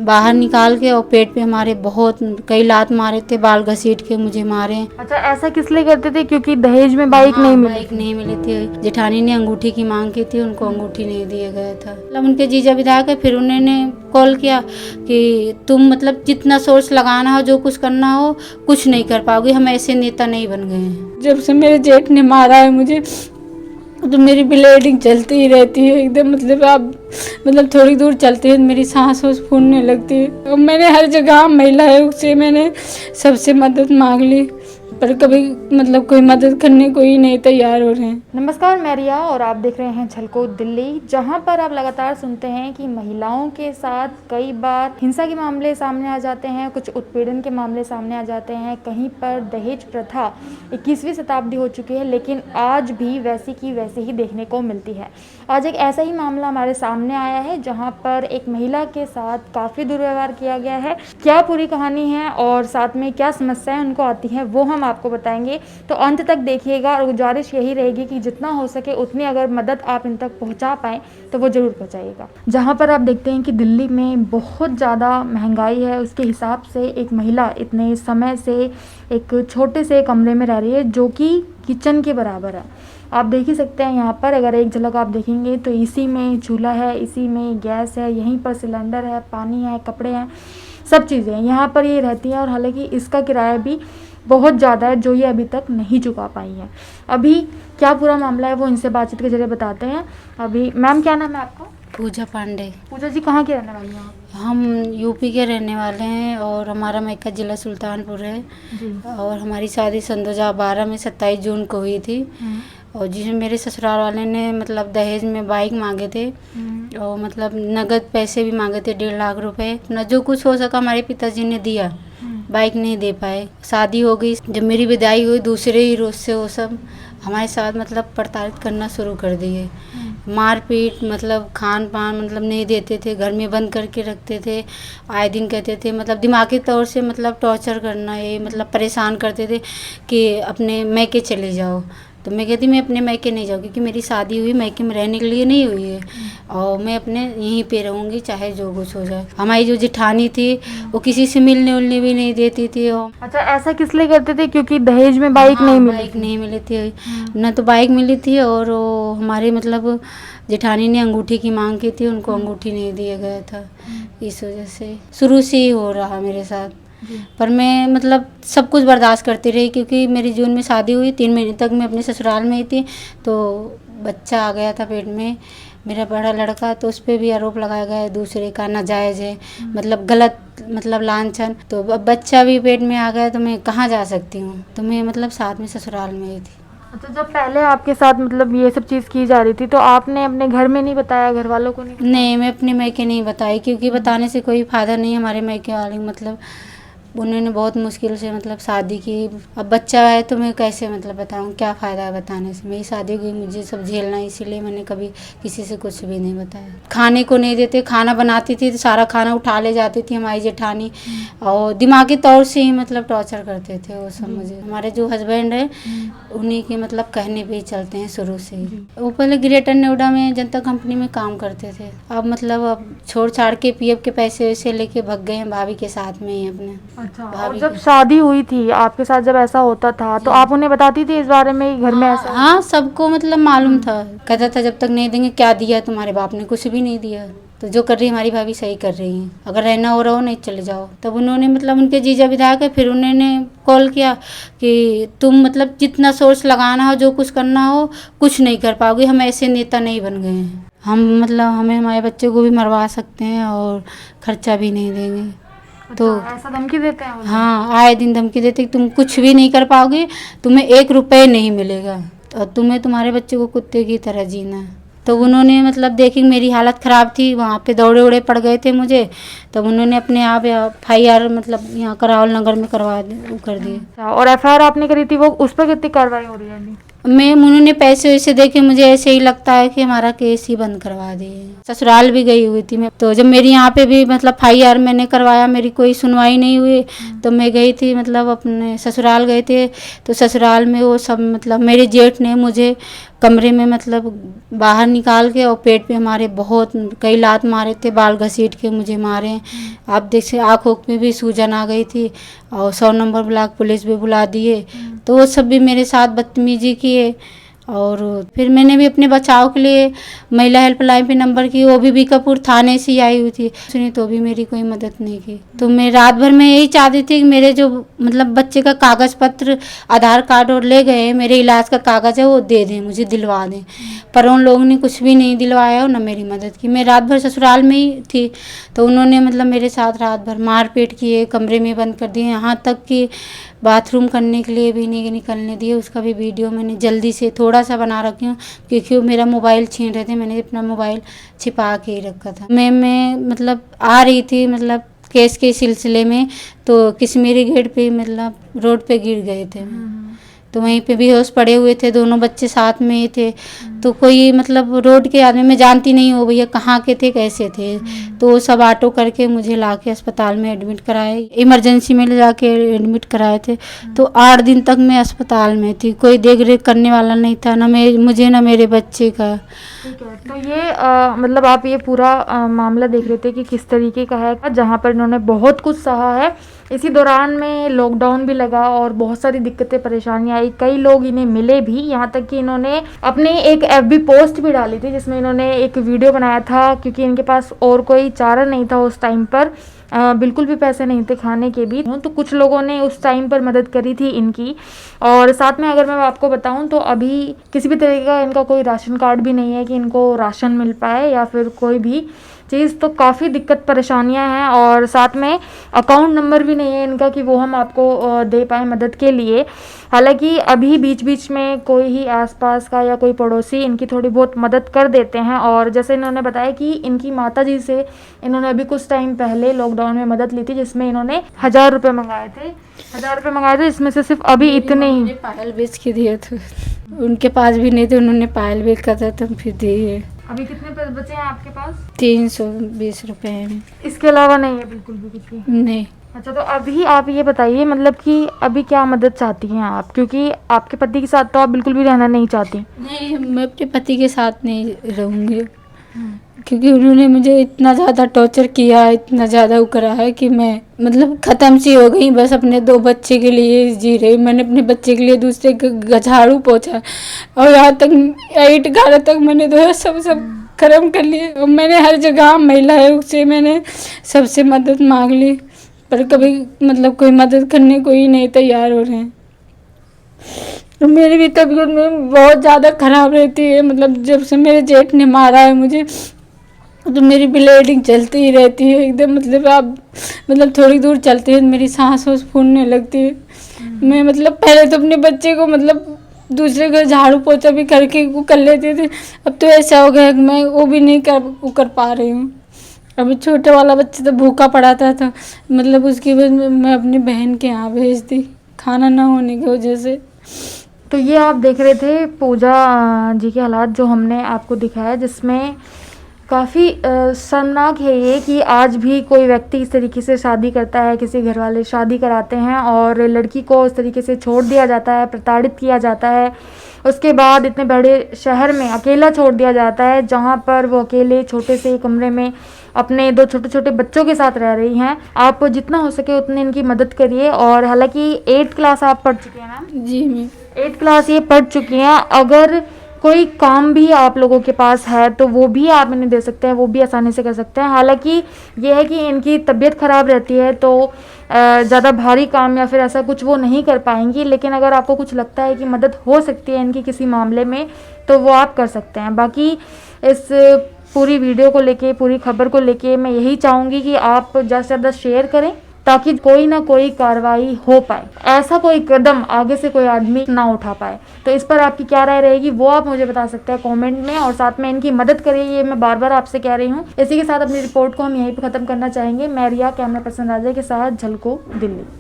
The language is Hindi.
बाहर निकाल के और पेट पे हमारे बहुत कई लात मारे थे, बाल घसीट के मुझे मारे। अच्छा, ऐसा किस लिए करते थे? क्योंकि दहेज में बाइक हाँ, नहीं मिली? बाइक नहीं मिली थी। जेठानी ने अंगूठी की मांग की थी, उनको अंगूठी नहीं दिया गया था। मतलब उनके जीजा विधायक है, फिर उन्होंने कॉल किया कि तुम मतलब जितना सोर्स लगाना हो, जो कुछ करना हो, कुछ नहीं कर पाओगे, हम ऐसे नेता नहीं बन गए हैं। जब से मेरे जेठ ने मारा है मुझे, तो मेरी ब्लीडिंग चलती ही रहती है एकदम। मतलब आप मतलब थोड़ी दूर चलते हैं मेरी सांस वांस फूलने लगती है। और मैंने हर जगह महिला आयोग से मैंने सबसे मदद मांग ली, पर कभी मतलब कोई मदद करने को ही नहीं तैयार हो रहे हैं। नमस्कार, मैं रिया और आप देख रहे हैं झलको दिल्ली, जहां पर आप लगातार सुनते हैं कि महिलाओं के साथ कई बार हिंसा के मामले सामने आ जाते हैं, कुछ उत्पीड़न के मामले सामने आ जाते हैं। कहीं पर दहेज प्रथा 21वीं शताब्दी हो चुकी है, लेकिन आज भी वैसी की वैसी ही देखने को मिलती है। आज एक ऐसा ही मामला हमारे सामने आया है जहाँ पर एक महिला के साथ काफ़ी दुर्व्यवहार किया गया है। क्या पूरी कहानी है और साथ में क्या समस्याएं उनको आती हैं, वो हम आपको बताएंगे। तो अंत तक देखिएगा और गुजारिश यही रहेगी कि जितना हो सके उतनी अगर मदद आप इन तक पहुंचा पाएँ तो वो ज़रूर पहुंचाइएगा। जहां पर आप देखते हैं कि दिल्ली में बहुत ज़्यादा महंगाई है, उसके हिसाब से एक महिला इतने समय से एक छोटे से कमरे में रह रही है जो कि किचन के बराबर है। आप देख ही सकते हैं यहाँ पर, अगर एक झलक आप देखेंगे तो इसी में चूल्हा है, इसी में गैस है, यहीं पर सिलेंडर है, पानी है, कपड़े हैं, सब चीज़ें हैं। यहाँ पर ये रहती हैं और हालांकि इसका किराया भी बहुत ज़्यादा है जो ये अभी तक नहीं चुका पाई है। अभी क्या पूरा मामला है वो इनसे बातचीत के जरिए बताते हैं। अभी मैम, क्या नाम है आपका? पूजा पांडे। पूजा जी, कहाँ की रहने वाली हैं आप? हम यूपी के रहने वाले हैं और हमारा मायका जिला सुल्तानपुर है जी। और हमारी शादी सन 2012 में 27 जून को हुई थी। और जिसमें मेरे ससुराल वाले ने मतलब दहेज में बाइक मांगे थे और मतलब नगद पैसे भी मांगे थे 1.5 लाख रुपए। न जो कुछ हो सका हमारे पिताजी ने दिया, बाइक नहीं दे पाए। शादी हो गई, जब मेरी विदाई हुई दूसरे ही रोज से वो सब हमारे साथ मतलब प्रताड़ित करना शुरू कर दिए। मारपीट, मतलब खान पान मतलब नहीं देते थे, घर में बंद करके रखते थे। आए दिन कहते थे मतलब दिमागी तौर से मतलब टॉर्चर करना, ये मतलब परेशान करते थे कि अपने मैके चले जाओ। तो मैं कहती मैं अपने मैके नहीं जाऊँ, क्योंकि मेरी शादी हुई मैके में रहने के लिए नहीं हुई है और मैं अपने यहीं पे रहूँगी चाहे जो कुछ हो जाए। हमारी जो जेठानी थी वो किसी से मिलने उलने भी नहीं देती थी। और अच्छा, ऐसा किस लिए करते थे? क्योंकि दहेज में बाइक हाँ, नहीं मिली? बाइक नहीं मिली थी, न तो बाइक मिली थी और वो हमारे मतलब जेठानी ने अंगूठी की मांग की थी, उनको अंगूठी नहीं दिया गया था। इस वजह से शुरू से ही हो रहा मेरे साथ। पर मैं मतलब सब कुछ बर्दाश्त करती रही, क्योंकि मेरी जून में शादी हुई, 3 महीने तक मैं अपने ससुराल में ही थी। तो बच्चा आ गया था पेट में, मेरा बड़ा लड़का, तो उस पर भी आरोप लगाया गया है दूसरे का नाजायज़ है, मतलब गलत मतलब लांछन। तो अब बच्चा भी पेट में आ गया तो मैं कहाँ जा सकती हूँ, तो मैं मतलब साथ में ससुराल में ही थी। अच्छा, जब पहले आपके साथ मतलब ये सब चीज़ की जा रही थी तो आपने अपने घर में नहीं बताया, घर वालों को नहीं बताया? नहीं, मैं अपने मैके नहीं बताई, क्योंकि बताने से कोई फ़ायदा नहीं। हमारे मैके वाले मतलब उन्होंने बहुत मुश्किल से मतलब शादी की। अब बच्चा है तो मैं कैसे मतलब बताऊँ, क्या फ़ायदा है बताने से। मेरी शादी हुई, मुझे सब झेलना, इसीलिए मैंने कभी किसी से कुछ भी नहीं बताया। खाने को नहीं देते, खाना बनाती थी तो सारा खाना उठा ले जाती थी हमारी जेठानी, और दिमागी तौर से ही मतलब टॉर्चर करते थे वो सब मुझे। हमारे जो हस्बैंड है उन्हीं के मतलब कहने पे ही चलते हैं शुरू से ही। वो पहले ग्रेटर नोएडा में जनता कंपनी में काम करते थे, अब मतलब अब छोड़ छाड़ के पीएफ के पैसे वैसे लेके भग गए हैं भाभी के साथ में ही अपने। अच्छा, और जब शादी हुई थी आपके साथ, जब ऐसा होता था तो आप उन्हें बताती थी इस बारे में कि घर में ऐसा? हाँ, सबको मतलब मालूम था। कहता था जब तक नहीं देंगे, क्या दिया तुम्हारे बाप ने, कुछ भी नहीं दिया। तो जो कर रही हमारी भाभी सही कर रही हैं, अगर रहना हो रहो, नहीं चले जाओ। तब उन्होंने मतलब उनके जीजा विधायक है, फिर उन्होंने कॉल किया कि तुम मतलब जितना सोर्स लगाना हो, जो कुछ करना हो, कुछ नहीं कर पाओगे, हम ऐसे नेता नहीं बन गए हैं। हम मतलब हमें हमारे बच्चे को भी मरवा सकते हैं और खर्चा भी नहीं देंगे। तो ऐसा धमकी देते हैं वो? हाँ, आए दिन धमकी देते कि तुम कुछ भी नहीं कर पाओगे, तुम्हें 1 रुपये नहीं मिलेगा और तुम्हें तुम्हारे बच्चे को कुत्ते की तरह जीना है। तो उन्होंने मतलब देखी मेरी हालत ख़राब थी, वहाँ पे दौड़े उड़े पड़ गए थे मुझे, तब उन्होंने अपने आप FIR मतलब यहाँ करावल नगर में करवा कर दिए। और FIR आपने करी थी, वो उस पर कितनी कार्रवाई हो रही है अभी? उन्होंने पैसे वैसे दे के मुझे ऐसे ही लगता है कि हमारा केस ही बंद करवा दिए। ससुराल भी गई हुई थी मैं, तो जब मेरी यहाँ पे भी मतलब FIR मैंने करवाया, मेरी कोई सुनवाई नहीं हुई, तो मैं गई थी मतलब अपने ससुराल गए थे। तो ससुराल में वो सब मतलब मेरे जेठ ने मुझे कमरे में मतलब बाहर निकाल के और पेट पे हमारे बहुत कई लात मारे थे, बाल घसीट के मुझे मारे। आप देख आँखों में भी सूजन आ गई थी और 100 नंबर ब्लॉक पुलिस भी बुला दिए। तो वो सब भी मेरे साथ बदतमीजी किए। और फिर मैंने भी अपने बचाव के लिए महिला हेल्पलाइन पे नंबर की, वो भी बीकापुर थाने से ही आई हुई थी, सुनी तो भी मेरी कोई मदद नहीं की। तो मैं रात भर में यही चाहती थी कि मेरे जो मतलब बच्चे का कागज़ पत्र, आधार कार्ड और ले गए, मेरे इलाज का कागज़ है वो दे दें, मुझे दिलवा दें। पर उन लोगों ने कुछ भी नहीं दिलवाया और न मेरी मदद की। मैं रात भर ससुराल में ही थी, तो उन्होंने मतलब मेरे साथ रात भर मारपीट किए, कमरे में बंद कर दिए, यहाँ तक कि बाथरूम करने के लिए भी नहीं निकलने दिए। उसका भी वीडियो मैंने जल्दी से थोड़ा सा बना रखी हूँ, क्योंकि वो मेरा मोबाइल छीन रहे थे, मैंने अपना मोबाइल छिपा के ही रखा था। मैं मतलब आ रही थी मतलब केस के सिलसिले में, तो कश्मीरी गेट पे मतलब रोड पे गिर गए थे। तो वहीं पे बेहोश पड़े हुए थे, दोनों बच्चे साथ में ही थे। तो कोई मतलब रोड के आदमी, मैं जानती नहीं हूँ भैया कहाँ के थे कैसे थे, तो वो सब ऑटो करके मुझे ला के अस्पताल में एडमिट कराए, इमरजेंसी में ले जाके एडमिट कराए थे। तो 8 दिन तक मैं अस्पताल में थी, कोई देख रेख करने वाला नहीं था, ना मुझे ना मेरे बच्चे का। ठीक है, तो ये मतलब आप ये पूरा मामला देख रहे थे कि किस तरीके का है, जहाँ पर इन्होंने बहुत कुछ सहा है। इसी दौरान में लॉकडाउन भी लगा और बहुत सारी दिक्कतें परेशानियां आई, कई लोग इन्हें मिले भी, यहाँ तक कि इन्होंने अपनी एक FB पोस्ट भी डाली थी जिसमें इन्होंने एक वीडियो बनाया था, क्योंकि इनके पास और कोई चारा नहीं था उस टाइम पर, बिल्कुल भी पैसे नहीं थे खाने के भी। तो कुछ लोगों ने उस टाइम पर मदद करी थी इनकी। और साथ में अगर मैं आपको बताऊं तो अभी किसी भी तरीके का इनका कोई राशन कार्ड भी नहीं है कि इनको राशन मिल पाए या फिर कोई भी चीज़। तो काफ़ी दिक्कत परेशानियां हैं, और साथ में अकाउंट नंबर भी नहीं है इनका कि वो हम आपको दे पाए मदद के लिए। हालांकि अभी बीच बीच में कोई ही आसपास का या कोई पड़ोसी इनकी थोड़ी बहुत मदद कर देते हैं। और जैसे इन्होंने बताया कि इनकी माताजी से इन्होंने अभी कुछ टाइम पहले लॉकडाउन में मदद ली थी, जिसमें इन्होंने 1000 रुपये मंगाए थे। 1000 रुपये मंगाए थे, इसमें से सिर्फ अभी इतने ही पायल बेच के दिए थे, उनके पास भी नहीं थे, उन्होंने पायल बेच का था तो फिर दिए। अभी कितने पैसे बचे हैं आपके पास? 320 रुपये हैं। इसके अलावा नहीं है बिल्कुल भी कुछ भी? नहीं। अच्छा, तो अभी आप ये बताइए मतलब कि अभी क्या मदद चाहती हैं आप, क्योंकि आपके पति के साथ तो आप बिल्कुल भी रहना नहीं चाहती। नहीं, मैं अपने पति के साथ नहीं रहूँगी, क्योंकि उन्होंने मुझे इतना ज़्यादा टॉर्चर किया, इतना ज़्यादा वो करा है कि मैं मतलब ख़त्म सी हो गई। बस अपने 2 बच्चे के लिए जी रही। मैंने अपने बच्चे के लिए दूसरे के झाड़ू पोछा और यहाँ तक 8 घाट तक मैंने तो सब खत्म कर लिए। और मैंने हर जगह महिला है उससे मैंने सबसे मदद मांग ली, पर कभी मतलब कोई मदद करने को ही नहीं तैयार हो रहे हैं। तो मेरी भी तबीयत में बहुत ज़्यादा ख़राब रहती है, मतलब जब से मेरे जेठ ने मारा है मुझे, तो मेरी ब्लीडिंग चलती ही रहती है एकदम। मतलब आप मतलब थोड़ी दूर चलते हैं मेरी सांस फूलने लगती है। मैं मतलब पहले तो अपने बच्चे को मतलब दूसरे घर झाड़ू पोछा भी करके वो कर लेते थे, अब तो ऐसा हो गया कि मैं वो भी नहीं कर पा रही हूँ। अभी छोटा वाला बच्चा तो भूखा पड़ा था, तो मतलब उसकी वजह में मैं अपनी बहन के यहाँ भेज दी, खाना ना होने की वजह से। तो ये आप देख रहे थे पूजा जी के हालात जो हमने आपको दिखाया, जिसमें काफ़ी शर्मनाक है ये कि आज भी कोई व्यक्ति इस तरीके से शादी करता है, किसी घर वाले शादी कराते हैं और लड़की को इस तरीके से छोड़ दिया जाता है, प्रताड़ित किया जाता है। उसके बाद इतने बड़े शहर में अकेला छोड़ दिया जाता है, जहाँ पर वो अकेले छोटे से कमरे में अपने 2 छोटे छोटे बच्चों के साथ रह रही हैं। आप जितना हो सके उतनी इनकी मदद करिए। और हालांकि 8th क्लास आप पढ़ चुके हैं मैम? जी, मैं 8th क्लास ये पढ़ चुकी हैं। अगर कोई काम भी आप लोगों के पास है तो वो भी आप इन्हें दे सकते हैं, वो भी आसानी से कर सकते हैं। हालांकि ये है कि इनकी तबीयत ख़राब रहती है तो ज़्यादा भारी काम या फिर ऐसा कुछ वो नहीं कर पाएंगी, लेकिन अगर आपको कुछ लगता है कि मदद हो सकती है इनकी किसी मामले में तो वो आप कर सकते हैं। बाकी इस पूरी वीडियो को लेके, पूरी खबर को लेके मैं यही चाहूँगी कि आप ज़्यादा से ज़्यादा शेयर करें, ताकि कोई ना कोई कार्रवाई हो पाए, ऐसा कोई कदम आगे से कोई आदमी ना उठा पाए। तो इस पर आपकी क्या राय रहेगी वो आप मुझे बता सकते हैं कमेंट में, और साथ में इनकी मदद करिए, ये मैं बार बार आपसे कह रही हूँ। इसी के साथ अपनी रिपोर्ट को हम यहीं पे ख़त्म करना चाहेंगे। मैं रिया, कैमरा पर्सन राजा के साथ, झलको, दिल्ली।